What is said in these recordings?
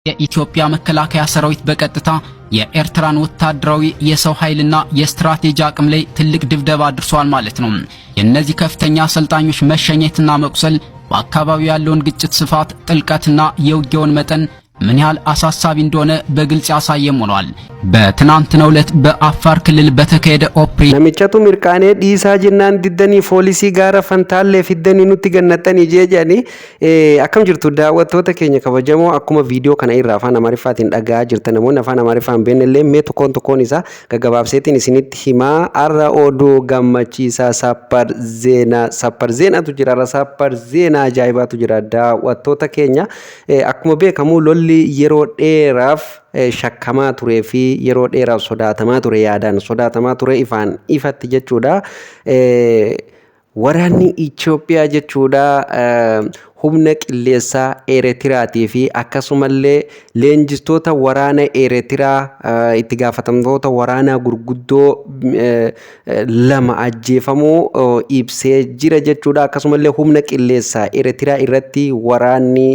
የኢትዮጵያ መከላከያ ሰራዊት በቀጥታ የኤርትራን ወታደራዊ የሰው ኃይልና የስትራቴጂ አቅም ላይ ትልቅ ድብደባ አድርሷል ማለት ነው። የእነዚህ ከፍተኛ አሰልጣኞች መሸኘትና መቁሰል በአካባቢው ያለውን ግጭት ስፋት፣ ጥልቀትና የውጊያውን መጠን ምን ያህል አሳሳቢ እንደሆነ በግልጽ ያሳየም ሆኗል። በትናንትናው ዕለት በአፋር ክልል በተካሄደ ኦፕሬሽን ነሚቻቱ ሚርቃኔ ዲሳ ጅናን ዲደኒ ፖሊሲ ጋራ ፈንታሌ ፊደኒ ኑቲ ገነጠን ይጄጃኒ አከም ጅርቱ ዳወቶተ ኬኛ ከበጀሞ አኩማ ቪዲዮ ከነ ኢራ አፋን አማሪፋቲን ዳጋ ጅርተ ነሞን አፋን አማሪፋን ቤንሌ ሜቱ ኮን ኢሳ ገገባብሴቲን ኢስኒት ሂማ አራ ኦዶ ጋማቺሳ ሳፐር ዜና ቱጅራ ሳፐር ዜና አጃይባቱ ጅራ ዳወቶተ ኬኛ አኩማ ቤከሙ ሎሊ yeroo dheeraaf shakkamaa turee fi yeroo dheeraaf sodaatamaa ture yaadaan sodaatamaa ture ifaan ifatti jechuudha. Waraanni Itoophiyaa jechuudha humna qilleessaa Eertiraatii fi akkasumallee leenjistoota waraana Eertiraa itti gaafatamtoota waraanaa gurguddoo lama ajjeefamuu ibsee jira jechuudha. Akkasumallee humna qilleessaa Eertiraa irratti waraanni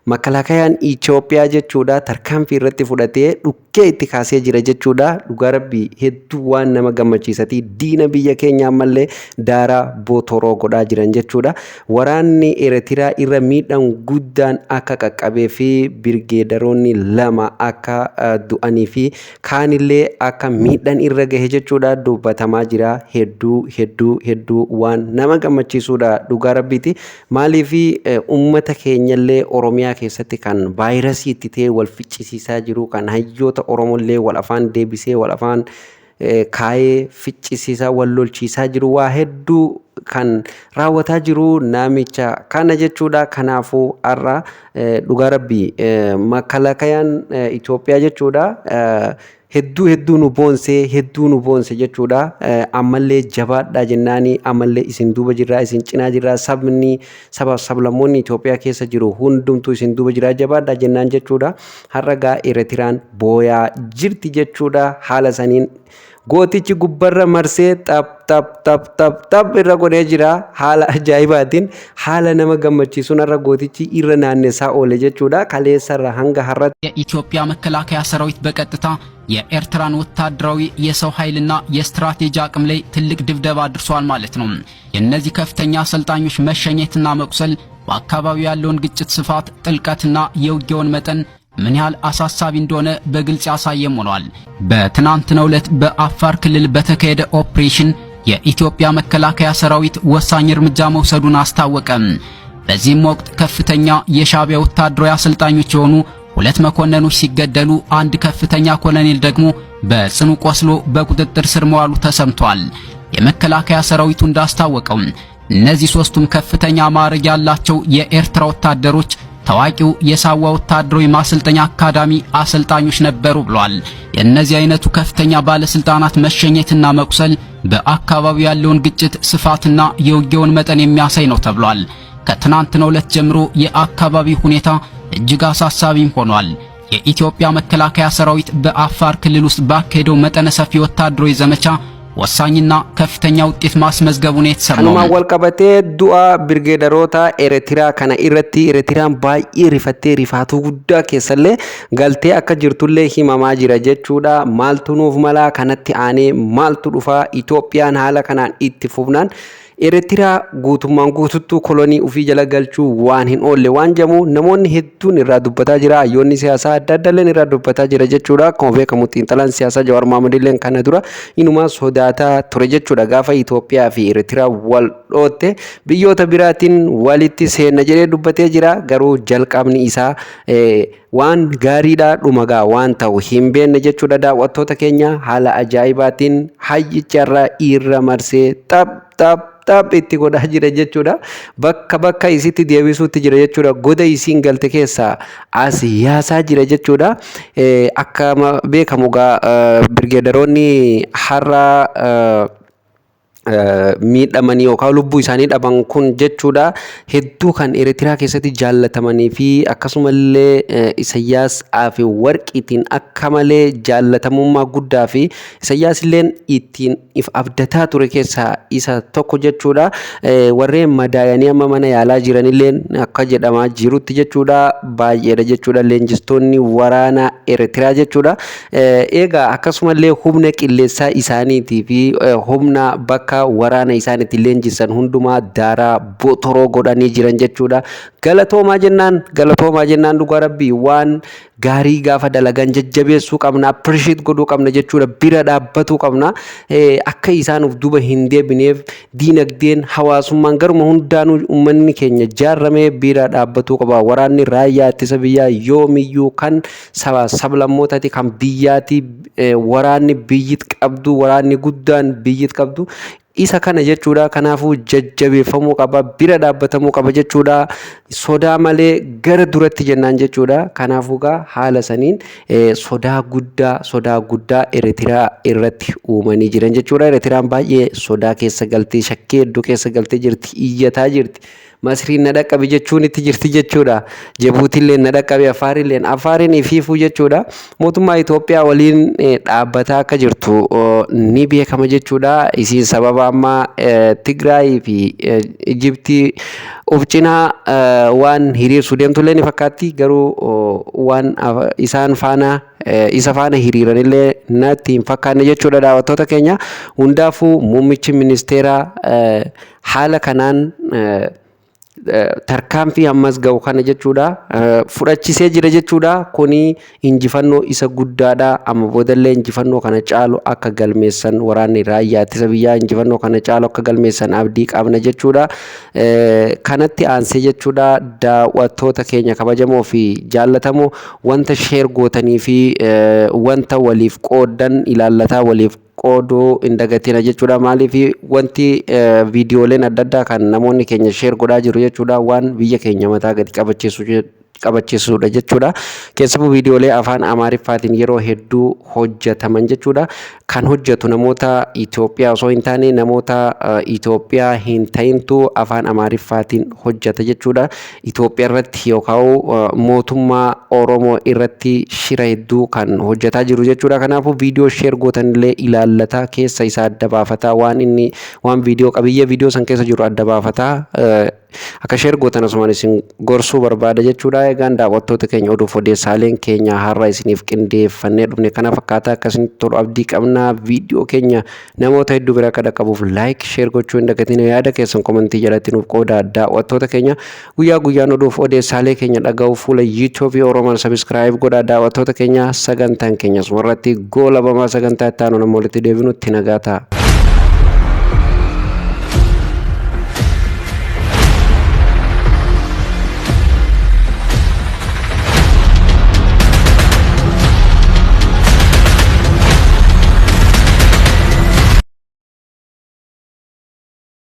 makalakayaan Itoophiyaa jechuudha tarkaanfii irratti fudhatee dhukkee itti kaasee jira jechuudha. Dhugaa rabbii hedduu waan nama gammachiisati diina biyya keenya ammallee daaraa bootoroo godhaa jiran jechuudha. Waraanni Eertiraa irra miidhaan guddaan akka qaqqabee fi birgeedaroonni lama akka du'anii fi kaanillee akka miidhaan irra gahe jechuudha dubbatamaa jira. Hedduu waan nama gammachiisudha dhugaa rabbiiti. Maaliif uummata keenyallee Oromiyaa keessatti kan vaayirasii itti ta'e wal ficcisiisaa jiru, kan hayyoota Oromollee wal afaan deebisee wal afaan kaayee ficcisiisaa wal lolchiisaa jiru waa hedduu kan raawwataa jiru namicha kana jechuudha. Kanaafuu har'a dhugaa rabbii makalakayaan Itoophiyaa jechuudha hedduu nu boonse jechuudha. Ammallee jabaadhaa jennaani ammallee isin duuba jirraa, isin cinaa jirraa, sablammoonni Itoophiyaa keessa jiru hundumtuu isin duuba jirraa, jabaadhaa jennaan jechuudha. Har'a gaa Eertiraan booyaa jirti jechuudha. Haala saniin gootichi gubbarra marsee xap irra godhee jira. Haala ajaa'ibaatiin haala nama gammachiisuun har'a gootichi irra naannesaa oole jechuudha. Kaleessarra hanga har'atti የኢትዮጵያ መከላከያ ሰራዊት በቀጥታ የኤርትራን ወታደራዊ የሰው ኃይልና የስትራቴጂ አቅም ላይ ትልቅ ድብደባ አድርሷል ማለት ነው። የእነዚህ ከፍተኛ አሰልጣኞች መሸኘትና መቁሰል በአካባቢው ያለውን ግጭት ስፋት፣ ጥልቀትና የውጊያውን መጠን ምን ያህል አሳሳቢ እንደሆነ በግልጽ ያሳየም ሆኗል። በትናንትናው ዕለት በአፋር ክልል በተካሄደ ኦፕሬሽን የኢትዮጵያ መከላከያ ሰራዊት ወሳኝ እርምጃ መውሰዱን አስታወቀ። በዚህም ወቅት ከፍተኛ የሻዕቢያ ወታደራዊ አሰልጣኞች የሆኑ 2 መኮንኖች ሲገደሉ አንድ ከፍተኛ ኮሎኔል ደግሞ በጽኑ ቆስሎ በቁጥጥር ስር መዋሉ ተሰምቷል። የመከላከያ ሰራዊቱ እንዳስታወቀው እነዚህ ሶስቱም ከፍተኛ ማዕረግ ያላቸው የኤርትራ ወታደሮች ታዋቂው የሳዋ ወታደራዊ ማሰልጠኛ አካዳሚ አሰልጣኞች ነበሩ ብሏል። የእነዚህ አይነቱ ከፍተኛ ባለስልጣናት መሸኘትና መቁሰል በአካባቢው ያለውን ግጭት ስፋትና የውጊያውን መጠን የሚያሳይ ነው ተብሏል። ከትናንትናው ዕለት ጀምሮ የአካባቢው ሁኔታ እጅግ አሳሳቢም ሆኗል። የኢትዮጵያ መከላከያ ሰራዊት በአፋር ክልል ውስጥ ባካሄደው መጠነ ሰፊ ወታደራዊ ዘመቻ ወሳኝና ከፍተኛ ውጤት ማስመዝገቡን የተሰማው ከነማ ወልቀበቴ ዱአ ብርጌደሮታ ኤርትራ ከነ ኢረቲ ኤርትራን ባይ ሪፋቱ ጉዳ ከሰለ ገልቴ አከጅርቱሌ ሂማማ ጅራ ጀቹዳ ማልቱ ኑፍ መላ ከነቲ አኔ ማልቱ ዱፋ ኢትዮጵያን ሀላ ከናን ኢትፉፍናን Eertiraa guutummaan guututtuu kolonii ufii jala galchuu waan hin oolle waan jamu namoonni hedduun irraa dubbataa jira. Hayyoonni siyaasaa adda addaalleen irraa dubbataa jira jechuudha. Akkuma beekamu xiinxalaan siyaasaa Jawaar Mahaammad kana dura inumaa sodaataa ture jechuudha. Gaafa Itoophiyaa fi Eertiraa wal dhootte biyyoota biraatiin walitti seenna jedhee dubbatee jira. Garuu jalqabni isaa waan gaariidhaa dhumagaa waan ta'u hin beekne jechuudha. Daawwattoota keenya haala ajaa'ibaatiin hayyicharra irra marsee xap itti godhaa jira jechuudha. Bakka isitti deebisuutti jira jechuudha. Goda isiin galte keessaa as yaasaa jira jechuudha. Akkuma beekamu birgeedaroonni har'a miidhamanii yookaan lubbuu isaanii dhaban kun jechuudha hedduu kan Eertiraa keessatti jaallatamanii fi akkasumallee Isaayyaas Afeworqiitiin akka malee jaallatamummaa guddaa fi Isaayyaas illee ittiin if abdataa ture keessaa isa tokko jechuudha. Warreen madaa'anii amma mana yaalaa jiran illee akka jedhamaa jirutti jechuudha baay'eedha jechuudha leenjistoonni waraana Eertiraa jechuudha. Egaa akkasumallee humna qilleensaa isaaniitii fi humna bakka waraana isaaniitti leenjisan hundumaa daaraa botoroo godhanii jiran jechuudha. Galatoomaa jennaan dhugaa rabbii waan gaarii gaafa dalagan jajjabeessuu qabna, appreciate godhuu qabna jechuudha. Bira dhaabbatuu qabna. Akka isaan of duuba hin deebineef diinagdeen hawaasummaan garuma hundaanuu uummanni keenya jaarramee bira dhaabbatuu qaba. Waraanni raayyaa ittisa biyyaa yoomiyyuu kan sablammootaati kan biyyaati. Waraanni biyyit qabdu, waraanni guddaan biyyit qabdu isa kana jechuudha. Kanaafuu jajjabeeffamuu qaba, bira dhaabbatamuu qaba jechuudha. Sodaa malee gara duratti jennaan jechuudha. Kanaafuu haala saniin sodaa guddaa Eertiraa irratti uumanii jiran jechuudha. Eertiraan baay'ee sodaa keessa galtee, shakkii hedduu keessa galtee jirti, iyyataa jirti. Masriin na dhaqqabe jechuun itti jirti jechuudha. Jibuutiillee na dhaqqabe, Afaariin ifiifuu jechuudha. Mootummaa Itoophiyaa waliin dhaabbataa akka jirtu ni beekama jechuudha. Isiin sababa amma Tigraay fi Ijiptii of cinaa waan hiriirsuu deemtullee ni fakkaatti. Garuu waan isaan faana isa faana hiriiranillee natti hin fakkaanne jechuudha. Daawwattoota keenya hundaafuu muummichi ministeeraa haala kanaan tarkaanfii ammas ga'u kana jechuudha fudhachisee jira jechuudha. Kuni injifannoo isa guddaadha. Amma boodallee injifannoo kana caalu akka galmeessan waraanni raayyaa ittisa biyyaa injifannoo kana caalu akka galmeessan abdii qabna jechuudha. Kanatti aansee jechuudha daawwattoota keenya kabajamoo fi jaallatamoo wanta sheer gootanii fi wanta waliif qoodan ilaallataa waliif qooduu hin dagatina jechuudha. Maaliif wanti viidiyooleen adda addaa kan namoonni keenya sheer godhaa jiru jechuudha waan biyya keenya mataa gadi qabachiisudha jechuudha. Keessumaa viidiyoolee afaan Amaariffaatiin yeroo hedduu hojjetaman jechuudha. Kan hojjetu namoota Itoophiyaa osoo hin taane namoota Itoophiyaa hin ta'intu afaan Amaariffaatiin hojjeta jechuudha. Itoophiyaa irratti yookaan mootummaa Oromoo irratti shira hedduu kan hojjetaa jiru jechuudha. Kanaafuu viidiyoo sheer gootanillee ilaallataa keessa isaa adda baafataa waan viidiyoo qabiyyee viidiyoo san keessa jiru adda baafataa akka sheer gootan asumaan isin gorsuu barbaada jechuudha. Egaan daawwattoota keenya oduuf odeessaaleen keenya har'a isiniif qindeeffannee dhufne kana fakkaataa akkasinitti tolu abdii qabna. Viidiyoo keenya namoota hedduu bira akka dhaqqabuuf laayik sheer gochuu hin dagatina. Yaada keessan komentii jalatti nuuf qoodaa. Daawwattoota keenya guyyaa guyyaan oduuf odeessaalee keenya dhaga'uuf fuula YouTube Oromoon subscribe godhaa. Daawwattoota keenya sagantaan keenya asumarratti goolabamaa sagantaa itti aanu nama walitti deebinutti nagaa ta'a.